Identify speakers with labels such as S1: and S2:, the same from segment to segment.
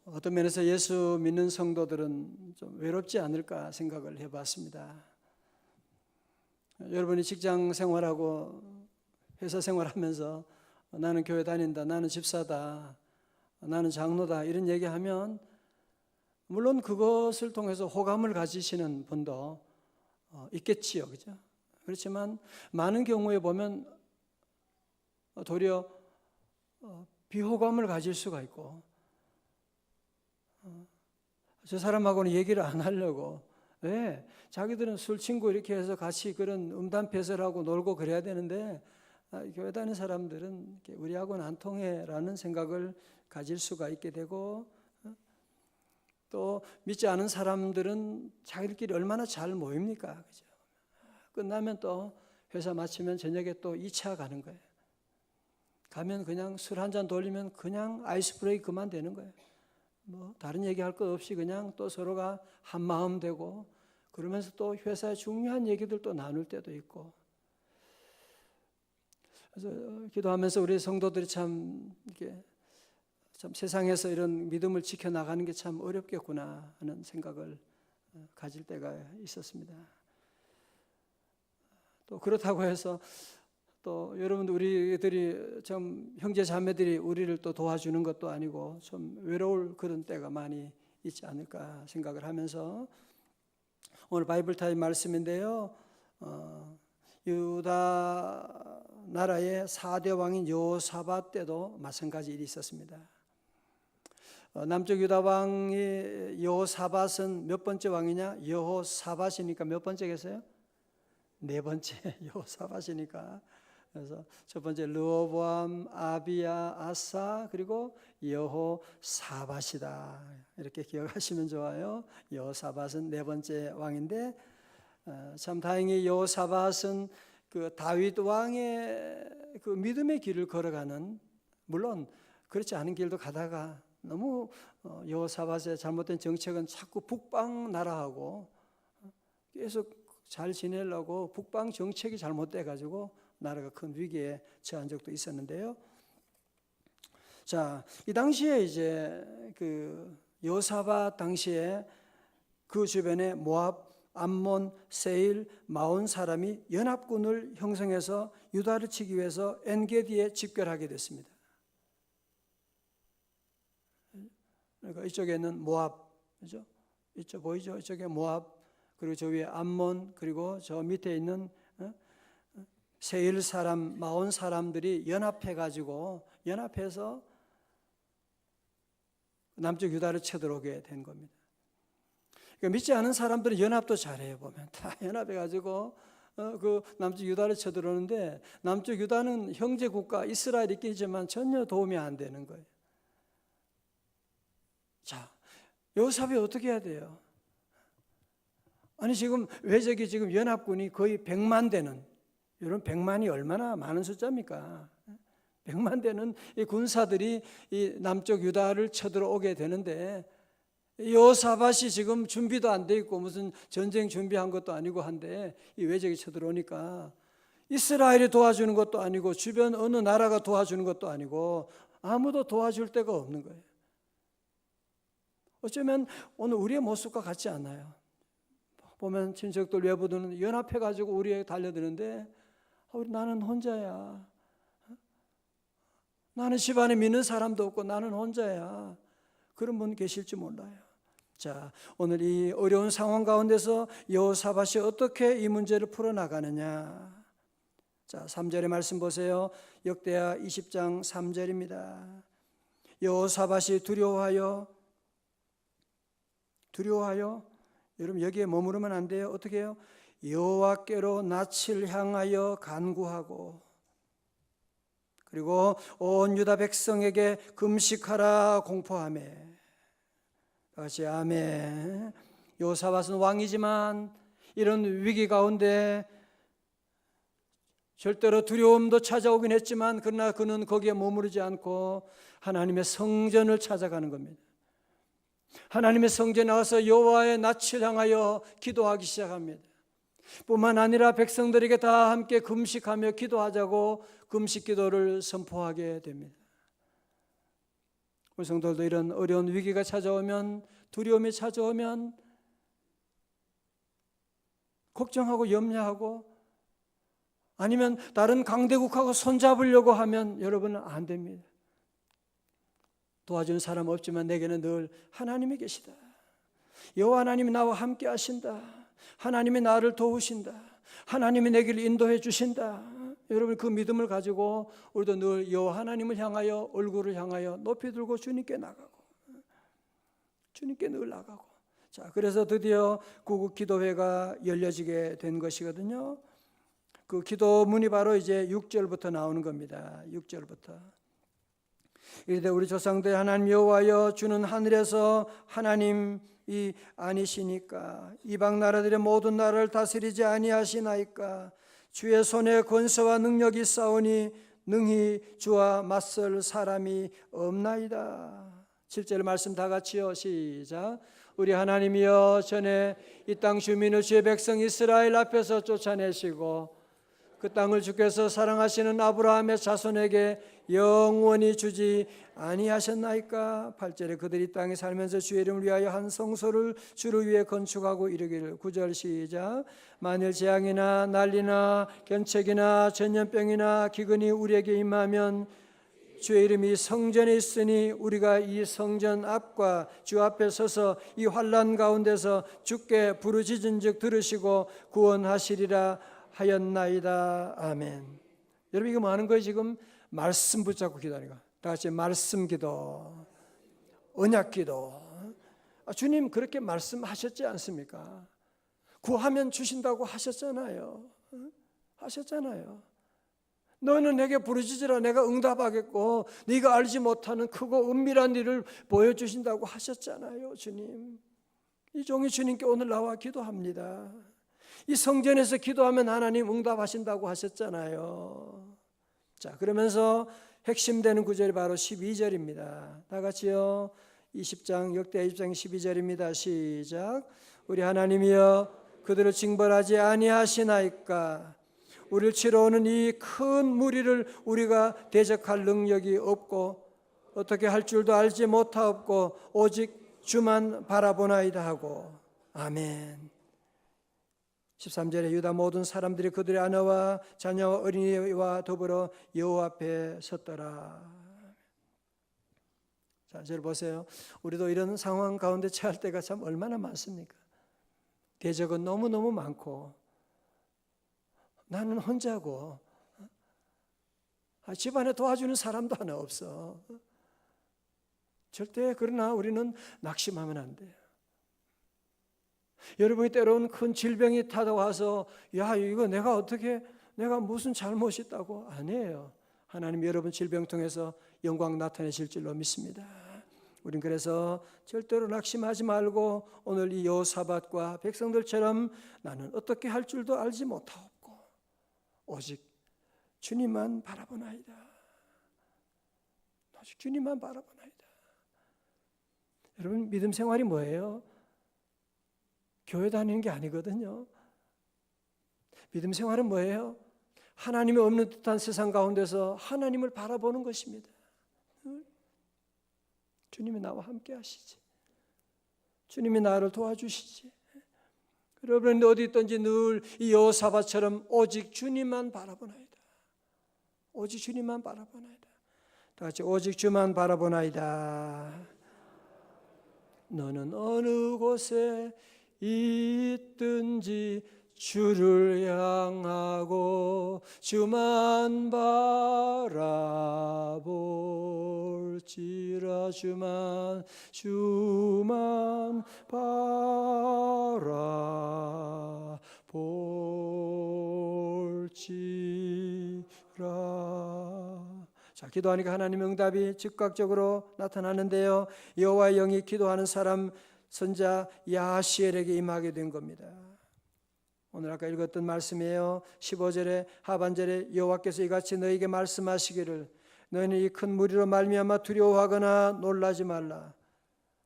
S1: 어떤 면에서 예수 믿는 성도들은 좀 외롭지 않을까 생각을 해봤습니다. 여러분이 직장 생활하고 회사 생활하면서 나는 교회 다닌다, 나는 집사다, 나는 장로다 이런 얘기하면 물론 그것을 통해서 호감을 가지시는 분도 있겠지요, 그죠? 그렇지만 많은 경우에 보면 도리어 비호감을 가질 수가 있고, 저 사람하고는 얘기를 안 하려고, 왜? 자기들은 술 친구 이렇게 해서 같이 그런 음담패설하고 놀고 그래야 되는데 교회 다니는 사람들은 우리하고는 안 통해라는 생각을 가질 수가 있게 되고, 또 믿지 않은 사람들은 자기들끼리 얼마나 잘 모입니까? 그죠? 끝나면 또 회사 마치면 저녁에 또 2차 가는 거예요. 가면 그냥 술 한 잔 돌리면 그냥 아이스 브레이크 그만 되는 거예요. 뭐 다른 얘기할 것 없이 그냥 또 서로가 한 마음 되고, 그러면서 또 회사의 중요한 얘기들 또 나눌 때도 있고. 그래서 기도하면서 우리 성도들이 참 이렇게 참 세상에서 이런 믿음을 지켜나가는 게 참 어렵겠구나 하는 생각을 가질 때가 있었습니다. 또 그렇다고 해서 또 여러분들 우리들이 좀 형제 자매들이 우리를 또 도와주는 것도 아니고 좀 외로울 그런 때가 많이 있지 않을까 생각을 하면서 오늘 바이블 타임 말씀인데요. 유다 나라의 4대 왕인 여호사밧 때도 마찬가지 일이 있었습니다. 남쪽 유다 왕이 여호사밧은 몇 번째 왕이냐? 여호사밧이니까 몇 번째겠어요? 네 번째 여호사밧이니까. 그래서 첫 번째 르호보암, 아비야, 아사, 그리고 여호사밧이다. 이렇게 기억하시면 좋아요. 여호사밧은 네 번째 왕인데, 참 다행히 여호사밧은 그 다윗 왕의 그 믿음의 길을 걸어가는, 물론 그렇지 않은 길도 가다가 너무 여호사밧의 잘못된 정책은 자꾸 북방 나라하고 계속 잘 지내려고 북방 정책이 잘못돼 가지고 나라가 큰 위기에 처한 적도 있었는데요. 자, 이 당시에 이제 그 여호사밧 당시에 그 주변에 모압, 암몬, 세일, 마온 사람이 연합군을 형성해서 유다를 치기 위해서 엔게디에 집결하게 됐습니다. 그러니까 이쪽에는 모압, 그죠? 이쪽 보이죠? 이쪽에 모압, 그리고 저 위에 암몬, 그리고 저 밑에 있는 세일 사람, 마온 사람들이 연합해서 남쪽 유다를 쳐들어오게 된 겁니다. 그러니까 믿지 않은 사람들은 연합도 잘해요. 보면 다 연합해가지고 그 남쪽 유다를 쳐들어오는데, 남쪽 유다는 형제 국가 이스라엘이 있긴 있지만 전혀 도움이 안 되는 거예요. 자, 여호사밧이 어떻게 해야 돼요? 아니 지금 외적이 지금 연합군이 거의 100만 되는, 여러분 100만이 얼마나 많은 숫자입니까? 100만 되는 이 군사들이 이 남쪽 유다를 쳐들어오게 되는데, 여호사밧이 지금 준비도 안 돼 있고 무슨 전쟁 준비한 것도 아니고 한데, 이 외적이 쳐들어오니까 이스라엘이 도와주는 것도 아니고 주변 어느 나라가 도와주는 것도 아니고 아무도 도와줄 데가 없는 거예요. 어쩌면 오늘 우리의 모습과 같지 않아요. 보면 친척들 외부들은 연합해가지고 우리에게 달려드는데, 나는 혼자야. 나는 집안에 믿는 사람도 없고 나는 혼자야. 그런 분 계실지 몰라요. 자, 오늘 이 어려운 상황 가운데서 여호사밧이 어떻게 이 문제를 풀어나가느냐. 자, 3절의 말씀 보세요. 역대하 20장 3절입니다. 여호사밧이 두려워하여, 여러분 여기에 머무르면 안 돼요. 어떻게 해요? 여호와께로 낯을 향하여 간구하고, 그리고 온 유다 백성에게 금식하라 공포하며. 같이 아멘. 여호사밧은 왕이지만 이런 위기 가운데 절대로 두려움도 찾아오긴 했지만, 그러나 그는 거기에 머무르지 않고 하나님의 성전을 찾아가는 겁니다. 하나님의 성전에 나와서 여호와의 낯을 향하여 기도하기 시작합니다. 뿐만 아니라 백성들에게 다 함께 금식하며 기도하자고 금식 기도를 선포하게 됩니다. 우리 성도들도 이런 어려운 위기가 찾아오면, 두려움이 찾아오면 걱정하고 염려하고, 아니면 다른 강대국하고 손잡으려고 하면 여러분은 안 됩니다. 도와주는 사람 없지만 내게는 늘 하나님이 계시다. 여호와 하나님이 나와 함께 하신다. 하나님이 나를 도우신다. 하나님이 내 길을 인도해 주신다. 여러분, 그 믿음을 가지고 우리도 늘 여호와 하나님을 향하여, 얼굴을 향하여 높이 들고 주님께 나가고, 주님께 늘 나가고. 자, 그래서 드디어 구국 기도회가 열려지게 된 것이거든요. 그 기도문이 바로 이제 6절부터 나오는 겁니다. 6절부터. 이르되 우리 조상들 하나님 여호와여, 주는 하늘에서 하나님이 아니시니까 이방 나라들의 모든 나라를 다스리지 아니하시나이까. 주의 손에 권세와 능력이 있사오니 능히 주와 맞설 사람이 없나이다. 7절 말씀 다 같이요. 시작. 우리 하나님이여, 전에 이 땅 주민을 주의 백성 이스라엘 앞에서 쫓아내시고 그 땅을 주께서 사랑하시는 아브라함의 자손에게 영원히 주지 아니하셨나이까. 8절에 그들이 땅에 살면서 주의 이름을 위하여 한 성소를 주를 위해 건축하고 이르기를. 9절 시작. 만일 재앙이나 난리나 견책이나 전염병이나 기근이 우리에게 임하면 주의 이름이 성전에 있으니 우리가 이 성전 앞과 주 앞에 서서 이 환난 가운데서 주께 부르짖은즉 들으시고 구원하시리라 하였나이다. 아멘. 여러분, 이거 뭐 하는 거예요? 지금 말씀 붙잡고 기도하는 거. 다 같이 말씀 기도, 언약 기도. 주님 그렇게 말씀하셨지 않습니까? 구하면 주신다고 하셨잖아요. 하셨잖아요. 너는 내게 부르짖으라 내가 응답하겠고 네가 알지 못하는 크고 은밀한 일을 보여주신다고 하셨잖아요. 주님, 이 종이 주님께 오늘 나와 기도합니다. 이 성전에서 기도하면 하나님 응답하신다고 하셨잖아요. 자, 그러면서 핵심되는 구절이 바로 12절입니다. 다 같이요. 20장 역대 20장 12절입니다. 시작. 우리 하나님이여, 그들을 징벌하지 아니하시나이까. 우리를 치러 오는 이 큰 무리를 우리가 대적할 능력이 없고 어떻게 할 줄도 알지 못하옵고 오직 주만 바라보나이다 하고. 아멘. 13절에 유다 모든 사람들이 그들의 아내와 자녀와 어린이와 더불어 여호와 앞에 섰더라. 자, 저를 보세요. 우리도 이런 상황 가운데 처할 때가 참 얼마나 많습니까? 대적은 너무너무 많고 나는 혼자고 집안에 도와주는 사람도 하나 없어. 절대 그러나 우리는 낙심하면 안 돼요. 여러분이 때로는 큰 질병이 타다와서 야, 이거 내가 어떻게, 내가 무슨 잘못이 있다고? 아니에요. 하나님 여러분 질병 통해서 영광 나타내실 줄로 믿습니다. 우린 그래서 절대로 낙심하지 말고 오늘 이 여호사밧과 백성들처럼 나는 어떻게 할 줄도 알지 못하옵고 오직 주님만 바라보나이다. 오직 주님만 바라보나이다. 여러분, 믿음 생활이 뭐예요? 교회 다니는 게 아니거든요. 믿음 생활은 뭐예요? 하나님이 없는 듯한 세상 가운데서 하나님을 바라보는 것입니다. 주님이 나와 함께 하시지. 주님이 나를 도와주시지. 여러분 어디 있든지 늘 이 여호사밧처럼 오직 주님만 바라보나이다. 오직 주님만 바라보나이다. 다 같이 오직 주만 바라보나이다. 너는 어느 곳에 있든지 주를 향하고 주만 바라볼지라. 주만 바라볼지라. 자, 기도하니까 하나님의 응답이 즉각적으로 나타나는데요. 여호와의 영이 기도하는 사람 선자 야시엘에게 임하게 된 겁니다. 오늘 아까 읽었던 말씀이에요. 15절에 하반절에 여호와께서 이같이 너에게 말씀하시기를 너희는 이 큰 무리로 말미암아 두려워하거나 놀라지 말라.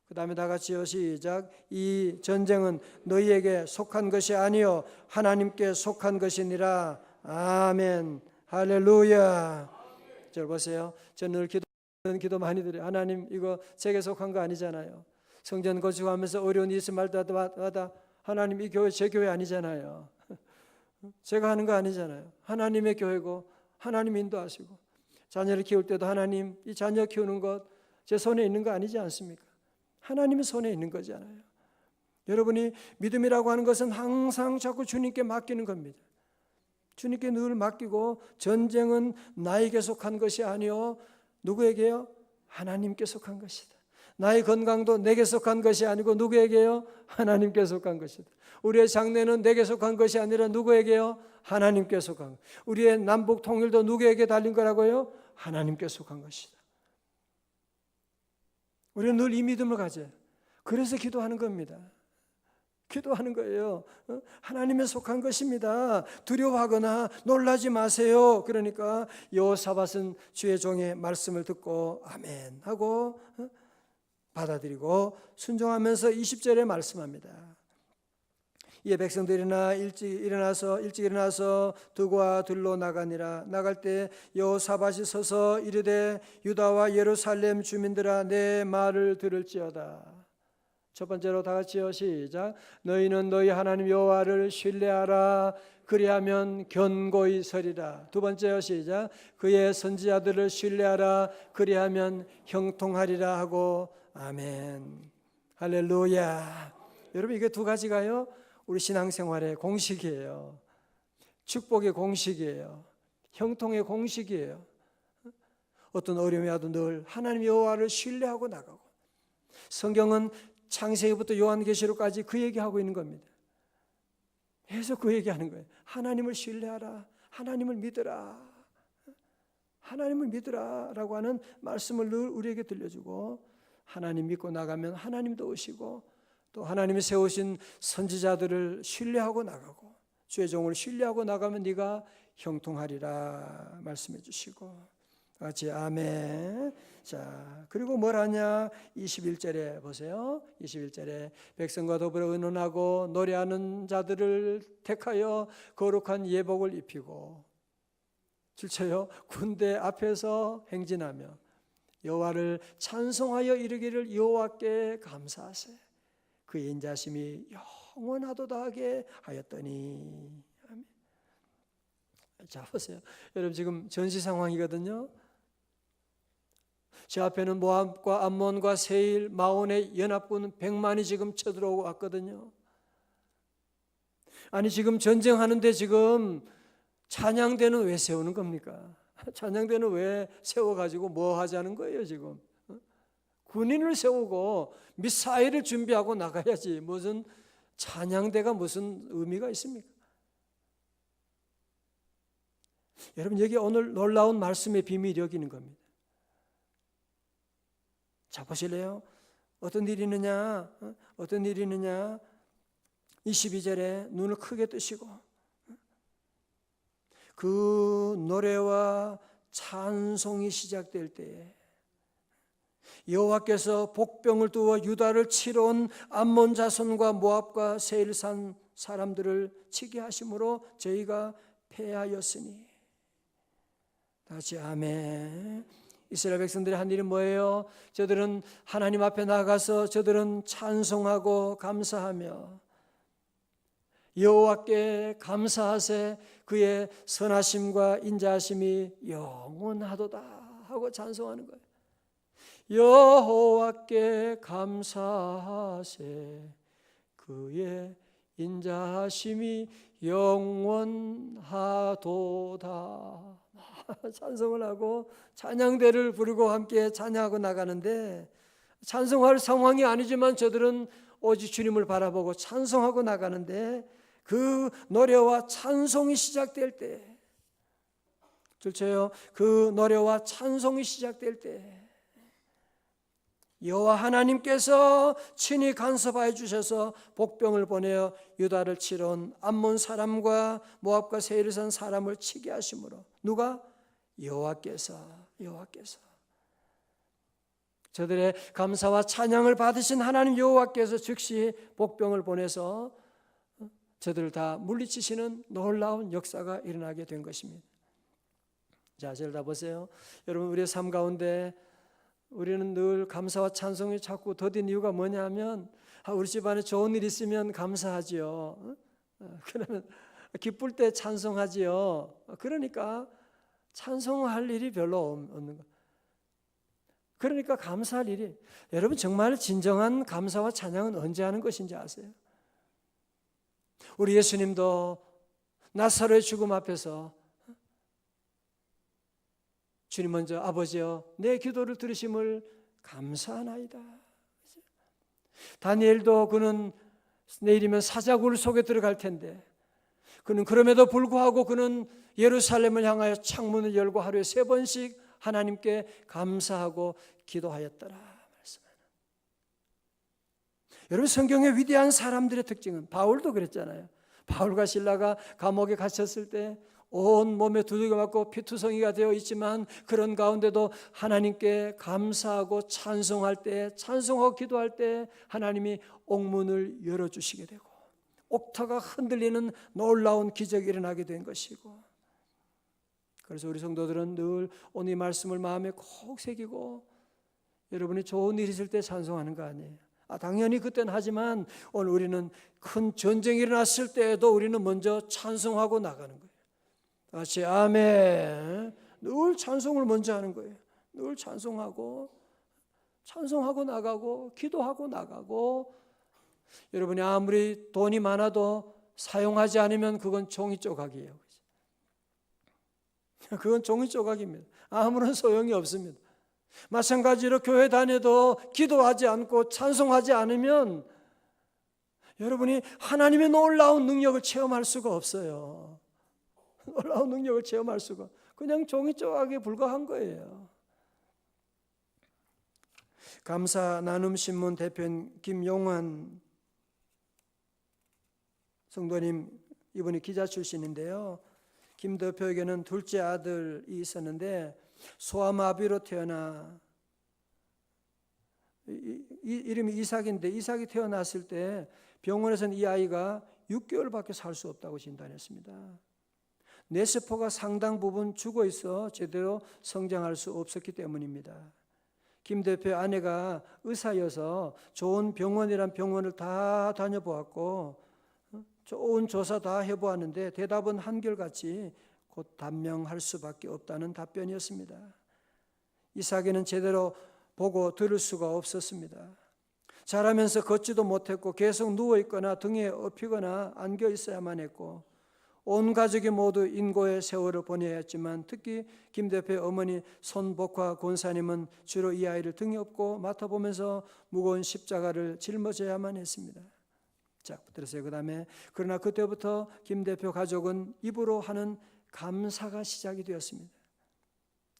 S1: 그 다음에 다 같이요. 시작. 이 전쟁은 너희에게 속한 것이 아니요 하나님께 속한 것이니라. 아멘. 할렐루야. 저 보세요. 저는 늘 기도 기도 많이 드려요. 하나님, 이거 제게 속한 거 아니잖아요. 성전 건축하면서 어려운 일이 있을 말마다 하나님, 이 교회 제 교회 아니잖아요. 제가 하는 거 아니잖아요. 하나님의 교회고 하나님 인도하시고, 자녀를 키울 때도 하나님, 이 자녀 키우는 것 제 손에 있는 거 아니지 않습니까? 하나님의 손에 있는 거잖아요. 여러분이 믿음이라고 하는 것은 항상 자꾸 주님께 맡기는 겁니다. 주님께 늘 맡기고, 전쟁은 나에게 속한 것이 아니요 누구에게요? 하나님께 속한 것이다. 나의 건강도 내게 속한 것이 아니고 누구에게요? 하나님께 속한 것이다. 우리의 장래는 내게 속한 것이 아니라 누구에게요? 하나님께 속한 것. 우리의 남북 통일도 누구에게 달린 거라고요? 하나님께 속한 것이다. 우리는 늘 이 믿음을 가져요. 그래서 기도하는 겁니다. 기도하는 거예요. 하나님에 속한 것입니다. 두려워하거나 놀라지 마세요. 그러니까 여호사밧은 주의 종의 말씀을 듣고 아멘 하고 받아들이고 순종하면서 20절에 말씀합니다. 이에 백성들이나 일찍 일어나서 두과 들로 나가니라. 나갈 때 여호사밧이 서서 이르되 유다와 예루살렘 주민들아, 내 말을 들을지어다. 첫 번째로 다 같이요, 시작. 너희는 너희 하나님 여호와를 신뢰하라. 그리하면 견고히 서리라. 두 번째요, 시작. 그의 선지자들을 신뢰하라. 그리하면 형통하리라 하고 아멘. 할렐루야. 여러분, 이게 두 가지가요, 우리 신앙생활의 공식이에요. 축복의 공식이에요. 형통의 공식이에요. 어떤 어려움이 와도 늘 하나님 여호와를 신뢰하고 나가고, 성경은 창세기부터 요한계시록까지 그 얘기하고 있는 겁니다. 계속 그 얘기하는 거예요. 하나님을 신뢰하라. 하나님을 믿으라. 하나님을 믿으라 라고 하는 말씀을 늘 우리에게 들려주고, 하나님 믿고 나가면 하나님도 오시고, 또 하나님이 세우신 선지자들을 신뢰하고 나가고, 주의 종을 신뢰하고 나가면 네가 형통하리라 말씀해 주시고, 같이 아멘. 자, 그리고 뭘 하냐? 21절에 보세요. 21절에 백성과 더불어 의논하고 노래하는 자들을 택하여 거룩한 예복을 입히고, 줄쳐요, 군대 앞에서 행진하며 여호와를 찬송하여 이르기를 여호와께 감사하세. 그의 인자심이 영원하도다 하게 하였더니. 아멘. 자, 보세요. 여러분, 지금 전시 상황이거든요. 제 앞에는 모압과 암몬과 세일, 마온의 연합군 100만이 지금 쳐들어오고 왔거든요. 아니, 지금 전쟁하는데 지금 찬양대는 왜 세우는 겁니까? 찬양대는 왜 세워가지고 뭐 하자는 거예요 지금? 군인을 세우고 미사일을 준비하고 나가야지 무슨 찬양대가 무슨 의미가 있습니까? 여러분, 여기 오늘 놀라운 말씀의 비밀이 여기 있는 겁니다. 자, 보실래요? 어떤 일이 있느냐? 어떤 일이 있느냐? 22절에 눈을 크게 뜨시고 그 노래와 찬송이 시작될 때에 여호와께서 복병을 두어 유다를 치러 온 암몬 자손과 모압과 세일산 사람들을 치게 하심으로 저희가 패하였으니. 다시 아멘. 이스라엘 백성들이 한 일이 뭐예요? 저들은 하나님 앞에 나가서 저들은 찬송하고 감사하며 여호와께 감사하세. 그의 선하심과 인자하심이 영원하도다 하고 찬송하는 거예요. 여호와께 감사하세. 그의 인자하심이 영원하도다. 찬송을 하고 찬양대를 부르고 함께 찬양하고 나가는데, 찬송할 상황이 아니지만 저들은 오직 주님을 바라보고 찬송하고 나가는데, 그 노래와 찬송이 시작될 때, 둘째요, 그 노래와 찬송이 시작될 때 여호와 하나님께서 친히 간섭하여 주셔서 복병을 보내어 유다를 치러 온 암몬 사람과 모압과 세일산 사람을 치게 하심으로. 누가? 여호와께서. 저들의 감사와 찬양을 받으신 하나님 여호와께서 즉시 복병을 보내서 저들을 다 물리치시는 놀라운 역사가 일어나게 된 것입니다. 자, 저를 다 보세요. 여러분, 우리의 삶 가운데 우리는 늘 감사와 찬송이 자꾸 더딘 이유가 뭐냐면 우리 집안에 좋은 일 있으면 감사하지요. 그러면 기쁠 때 찬송하지요. 그러니까 찬송할 일이 별로 없는 거. 그러니까 감사할 일이, 여러분 정말 진정한 감사와 찬양은 언제 하는 것인지 아세요? 우리 예수님도 나사로의 죽음 앞에서 주님 먼저 아버지여 내 기도를 들으심을 감사하나이다. 다니엘도 그는 내일이면 사자굴 속에 들어갈 텐데 그는 그럼에도 불구하고 그는 예루살렘을 향하여 창문을 열고 하루에 3번씩 하나님께 감사하고 기도하였더라 말씀하는. 여러분 성경의 위대한 사람들의 특징은, 바울도 그랬잖아요. 바울과 실라가 감옥에 갇혔을 때 온 몸에 두들겨 맞고 피투성이가 되어 있지만 그런 가운데도 하나님께 감사하고 찬송할 때, 찬송하고 기도할 때 하나님이 옥문을 열어주시게 되고 옥터가 흔들리는 놀라운 기적이 일어나게 된 것이고, 그래서 우리 성도들은 늘 오늘 이 말씀을 마음에 콕 새기고 여러분이 좋은 일 있을 때 찬송하는 거 아니에요. 당연히 그때는 하지만 오늘 우리는 큰 전쟁이 일어났을 때에도 우리는 먼저 찬송하고 나가는 거예요. 같이 아멘. 늘 찬송을 먼저 하는 거예요. 늘 찬송하고 나가고 기도하고 나가고. 여러분이 아무리 돈이 많아도 사용하지 않으면 그건 종이 조각이에요. 그건 종이 조각입니다. 아무런 소용이 없습니다. 마찬가지로 교회 다녀도 기도하지 않고 찬송하지 않으면 여러분이 하나님의 놀라운 능력을 체험할 수가 없어요. 놀라운 능력을 체험할 수가, 그냥 종이 조각에 불과한 거예요. 감사 나눔 신문 대표인 김용환 성도님, 이분이 기자 출신인데요. 김 대표에게는 둘째 아들이 있었는데 소아마비로 태어나 이름이 이삭인데, 이삭이 태어났을 때 병원에서는 이 아이가 6개월밖에 살 수 없다고 진단했습니다. 뇌세포가 상당 부분 죽어 있어 제대로 성장할 수 없었기 때문입니다. 김 대표의 아내가 의사여서 좋은 병원이란 병원을 다 다녀보았고 좋은 조사 다 해보았는데 대답은 한결같이 곧 단명할 수밖에 없다는 답변이었습니다. 이삭에는 제대로 보고 들을 수가 없었습니다. 자라면서 걷지도 못했고 계속 누워있거나 등에 업히거나 안겨 있어야만 했고 온 가족이 모두 인고의 세월을 보내야 했지만 특히 김 대표의 어머니 손복화 권사님은 주로 이 아이를 등에 업고 맡아보면서 무거운 십자가를 짊어져야만 했습니다. 자, 들으세요. 그 다음에 그러나 그때부터 김 대표 가족은 입으로 하는 감사가 시작이 되었습니다.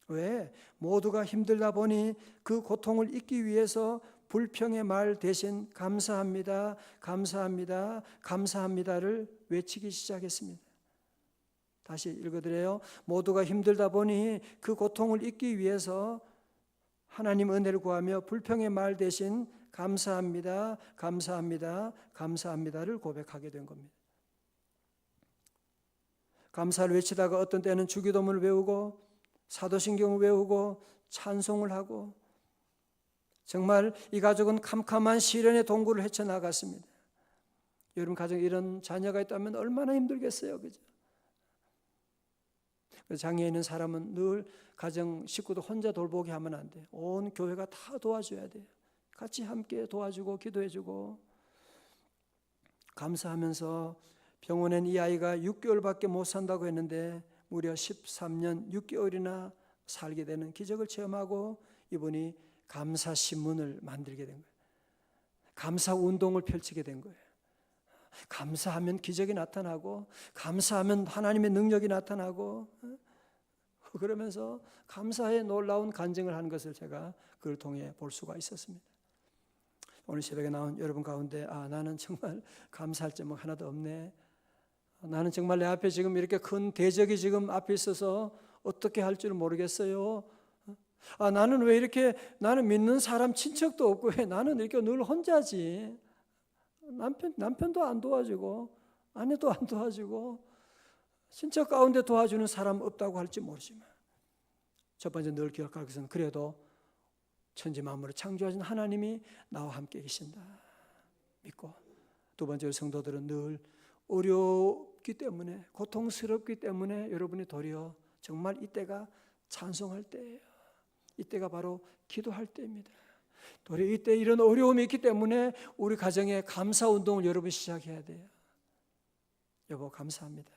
S1: 왜? 모두가 힘들다 보니 그 고통을 잊기 위해서 불평의 말 대신 감사합니다, 감사합니다, 감사합니다를 외치기 시작했습니다. 다시 읽어드려요. 모두가 힘들다 보니 그 고통을 잊기 위해서 하나님 은혜를 구하며 불평의 말 대신 감사합니다, 감사합니다, 감사합니다를 고백하게 된 겁니다. 감사를 외치다가 어떤 때는 주기도문을 외우고 사도신경을 외우고 찬송을 하고, 정말 이 가족은 캄캄한 시련의 동굴을 헤쳐나갔습니다. 여러분 가정에 이런 자녀가 있다면 얼마나 힘들겠어요, 그죠? 장애에 있는 사람은 늘 가정 식구도 혼자 돌보게 하면 안 돼요. 온 교회가 다 도와줘야 돼요. 같이 함께 도와주고 기도해주고. 감사하면서 병원엔 이 아이가 6개월밖에 못 산다고 했는데 무려 13년 6개월이나 살게 되는 기적을 체험하고 이분이 감사 신문을 만들게 된 거예요. 감사 운동을 펼치게 된 거예요. 감사하면 기적이 나타나고 감사하면 하나님의 능력이 나타나고, 그러면서 감사의 놀라운 간증을 하는 것을 제가 그걸 통해 볼 수가 있었습니다. 오늘 새벽에 나온 여러분 가운데 나는 정말 감사할 점은 하나도 없네. 나는 정말 내 앞에 지금 이렇게 큰 대적이 지금 앞에 있어서 어떻게 할 줄 모르겠어요. 나는 왜 이렇게, 나는 믿는 사람 친척도 없고 왜 나는 이렇게 늘 혼자지. 남편도 안 도와주고 아내도 안 도와주고 친척 가운데 도와주는 사람 없다고 할지 모르지만, 첫 번째 늘 기억할 것은 그래도 천지 만물을 창조하신 하나님이 나와 함께 계신다 믿고, 두 번째로 성도들은 늘 어렵기 때문에, 고통스럽기 때문에 여러분이 도리어 정말 이때가 찬송할 때예요. 이때가 바로 기도할 때입니다. 도리어 이때 이런 어려움이 있기 때문에 우리 가정에 감사 운동을 여러분 시작해야 돼요. 여보 감사합니다.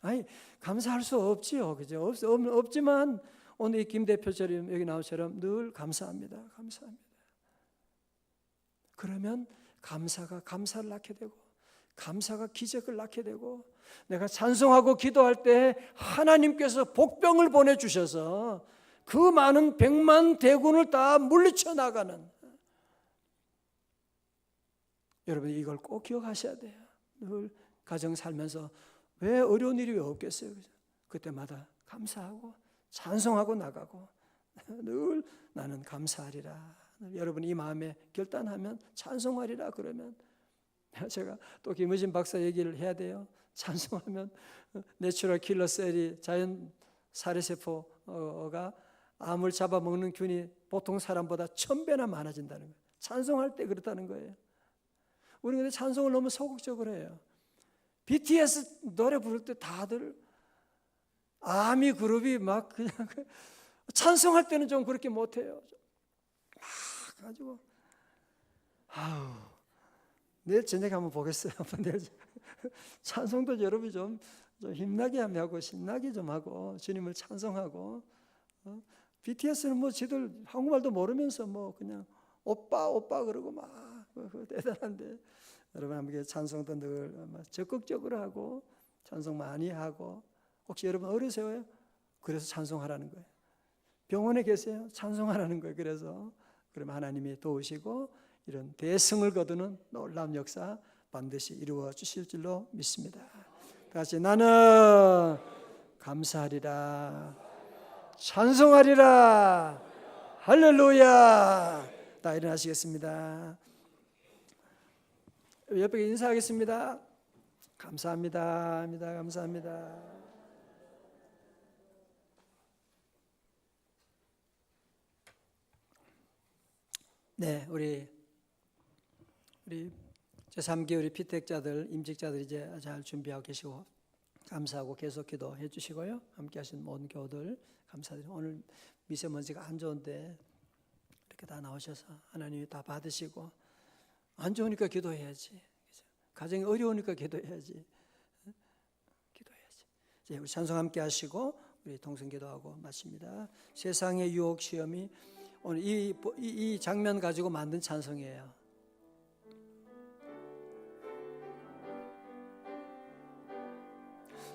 S1: 아니 감사할 수 없지요, 그죠? 없지만 오늘 이 김 대표처럼 여기 나오처럼 늘 감사합니다, 감사합니다. 그러면 감사가 감사를 낳게 되고, 감사가 기적을 낳게 되고, 내가 찬송하고 기도할 때 하나님께서 복병을 보내주셔서 그 많은 백만 대군을 다 물리쳐 나가는, 여러분이 이걸 꼭 기억하셔야 돼요. 늘 가정 살면서 왜 어려운 일이 왜 없겠어요? 그때마다 감사하고 찬송하고 나가고 늘 나는 감사하리라. 여러분이 이 마음에 결단하면 찬송하리라 그러면, 제가 또 김의진 박사 얘기를 해야 돼요. 찬송하면 내추럴 킬러 셀이, 자연 살해세포가 암을 잡아먹는 균이 보통 사람보다 1000배나 많아진다는 거예요. 찬송할 때 그렇다는 거예요. 우리 근데 찬송을 너무 소극적으로 해요. BTS 노래 부를 때 다들 아미 그룹이 막 그냥 찬송할 때는 좀 그렇게 못해요. 막 가지고 내일 저녁에 한번 보겠어요. 내일 찬송도 여러분이 좀 힘나게 하고 신나게 좀 하고 주님을 찬송하고, BTS는 뭐 지들 한국말도 모르면서 뭐 그냥 오빠 그러고 막 대단한데, 여러분 함께 찬송도 늘 적극적으로 하고 찬송 많이 하고, 혹시 여러분 어르세요? 그래서 찬송하라는 거예요. 병원에 계세요? 찬송하라는 거예요. 그래서 그러면 하나님이 도우시고 이런 대승을 거두는 놀라운 역사 반드시 이루어 주실 줄로 믿습니다. 다시 나는 감사하리라, 찬송하리라, 할렐루야. 다 일어나시겠습니다. 옆에 인사하겠습니다. 감사합니다. 감사합니다. 네, 우리 제3기 우리 피택자들, 임직자들 이제 잘 준비하고 계시고 감사하고 계속 기도해 주시고요. 함께 하신 모든 교우들 감사드리고, 오늘 미세먼지가 안 좋은데 이렇게 다 나오셔서 하나님이 다 받으시고, 안 좋으니까 기도해야지, 가정이 어려우니까 기도해야지. 이제 우리 찬송 함께 하시고 우리 동성 기도하고 마칩니다. 세상의 유혹 시험이, 오늘 이 장면 가지고 만든 찬송이에요.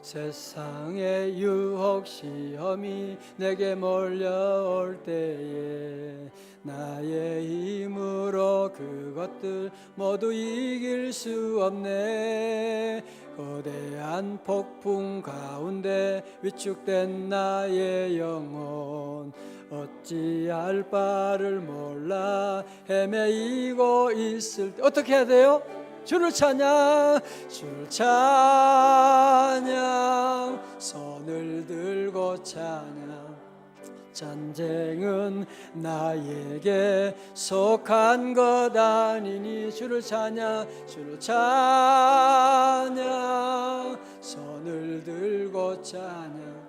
S1: 세상의 유혹 시험이 내게 몰려올 때에 나의 힘으로 그것들 모두 이길 수 없네. 거대한 폭풍 가운데 위축된 나의 영혼, 어찌할 바를 몰라 헤매이고 있을 때 어떻게 해야 돼요? 주를 찬양, 주를 찬양, 손을 들고 찬양. 전쟁은 나에게 속한 것 아니니 주를 찬양, 주를 찬양, 손을 들고 찬양.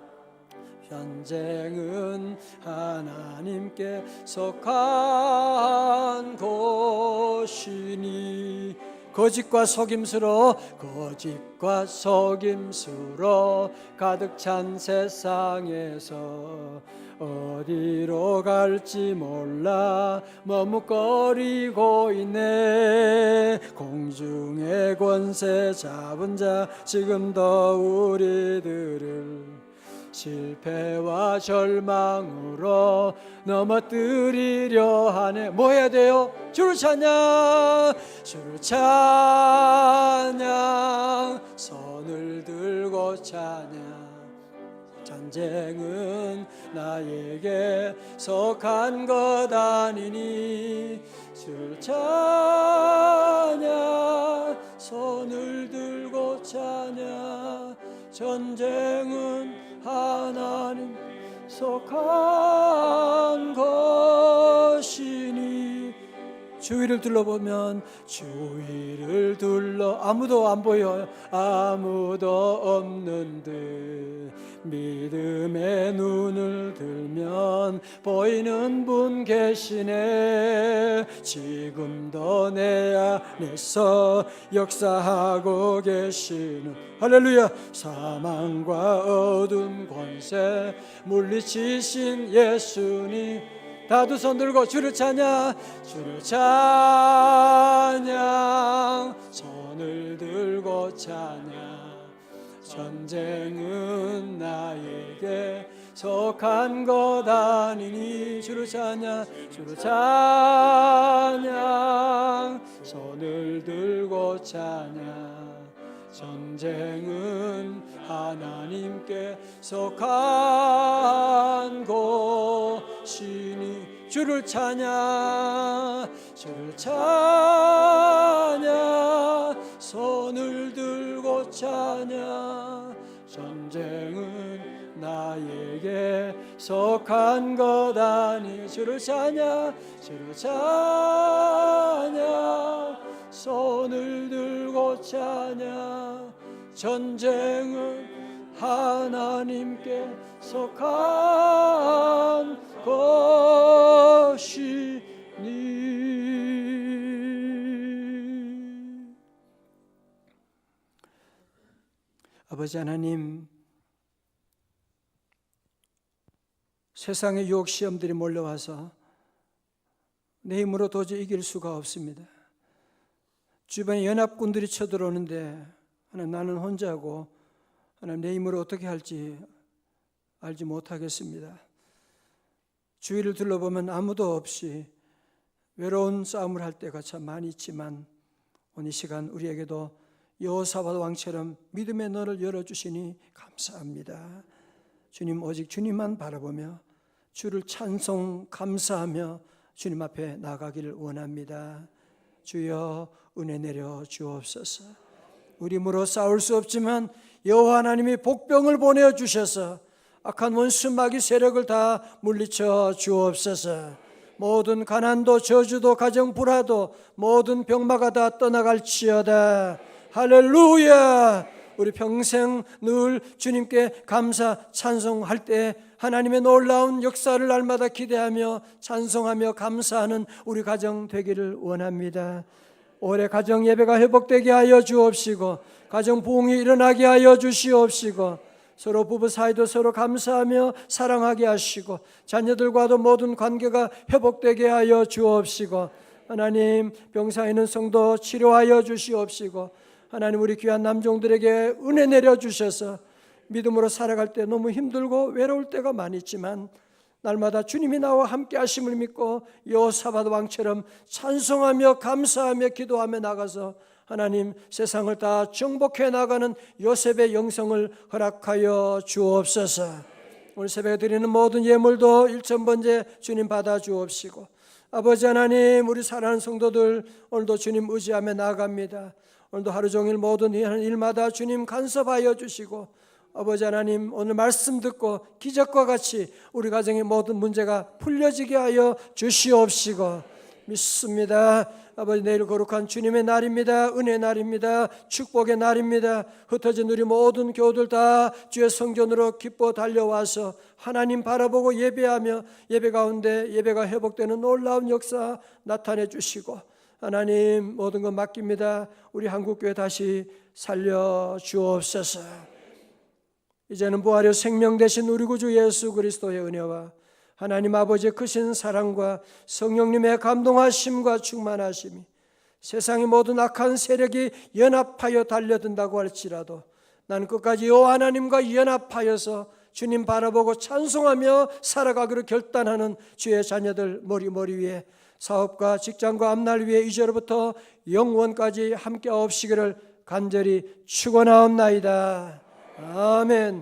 S1: 전쟁은 하나님께 속한 곳이니, 거짓과 속임수로 가득 찬 세상에서 어디로 갈지 몰라 머뭇거리고 있네. 공중의 권세 잡은 자 지금도 우리들을 실패와 절망으로 넘어뜨리려 하네. 뭐 해야 돼요? 주를 찬양, 주를 찬양, 손을 들고 찬양. 전쟁은 나에게 속한 것 아니니 주를 찬양, 손을 들고 찬양. 전쟁은 하나님 속한 것이 주위를 둘러보면 주위를 둘러 아무도 안 보여 아무도 없는 듯 믿음의 눈을 들면 보이는 분 계시네 지금도 내 안에서 역사하고 계시는 할렐루야 사망과 어둠 권세 물리치신 예수님 다 두 손 들고 주를 찬양 주를 찬양 손을 들고 찬양 전쟁은 나에게 속한 것 아니니 주를 찬양 주를 찬양 손을 들고 찬양 전쟁은 하나님께 속한 것이니 주를 찬양 주를 찬양 손을 들고 찬양 전쟁은 나에게 속한 것 아니 주를 찬양 주를 찬양 손을 들고 찬양 전쟁은 하나님께 속한 것이니 아버지 하나님 세상의 유혹 시험들이 몰려와서 내 힘으로 도저히 이길 수가 없습니다. 주변에 연합군들이 쳐들어오는데 하나님 나는 혼자고 하나님 내 힘으로 어떻게 할지 알지 못하겠습니다. 주위를 둘러보면 아무도 없이 외로운 싸움을 할 때가 참 많이 있지만 오늘 이 시간 우리에게도 여호사밧 왕처럼 믿음의 너를 열어주시니 감사합니다. 주님 오직 주님만 바라보며 주를 찬송 감사하며 주님 앞에 나가기를 원합니다. 주여 은혜 내려 주옵소서. 우리 힘으로 싸울 수 없지만 여호와 하나님이 복병을 보내주셔서 악한 원수 마귀 세력을 다 물리쳐 주옵소서. 모든 가난도 저주도 가정 불화도 모든 병마가 다 떠나갈지어다. 할렐루야. 우리 평생 늘 주님께 감사 찬송할 때 하나님의 놀라운 역사를 날마다 기대하며 찬송하며 감사하는 우리 가정 되기를 원합니다. 올해 가정 예배가 회복되게 하여 주옵시고 가정 부흥이 일어나게 하여 주시옵시고 서로 부부 사이도 서로 감사하며 사랑하게 하시고 자녀들과도 모든 관계가 회복되게 하여 주옵시고 하나님 병상에 있는 성도 치료하여 주시옵시고 하나님 우리 귀한 남종들에게 은혜 내려주셔서 믿음으로 살아갈 때 너무 힘들고 외로울 때가 많이 있지만 날마다 주님이 나와 함께 하심을 믿고 여호사밧 왕처럼 찬송하며 감사하며 기도하며 나가서 하나님 세상을 다 정복해 나가는 요셉의 영성을 허락하여 주옵소서. 오늘 새벽에 드리는 모든 예물도 일천번제 주님 받아 주옵시고 아버지 하나님 우리 사랑하는 성도들 오늘도 주님 의지하며 나아갑니다. 오늘도 하루 종일 모든 일마다 주님 간섭하여 주시고 아버지 하나님 오늘 말씀 듣고 기적과 같이 우리 가정의 모든 문제가 풀려지게 하여 주시옵시고 믿습니다. 아버지 내일 거룩한 주님의 날입니다. 은혜의 날입니다. 축복의 날입니다. 흩어진 우리 모든 교우들 다 주의 성전으로 기뻐 달려와서 하나님 바라보고 예배하며 예배 가운데 예배가 회복되는 놀라운 역사 나타내 주시고 하나님 모든 것 맡깁니다. 우리 한국교회 다시 살려 주옵소서. 이제는 부활의 생명 되신 우리 구주 예수 그리스도의 은혜와 하나님 아버지의 크신 사랑과 성령님의 감동하심과 충만하심이 세상의 모든 악한 세력이 연합하여 달려든다고 할지라도 나는 끝까지 여호와 하나님과 연합하여서 주님 바라보고 찬송하며 살아가기로 결단하는 주의 자녀들 머리 위에 사업과 직장과 앞날 위에 이제로부터 영원까지 함께 없시기를 간절히 축원하옵나이다. 아멘.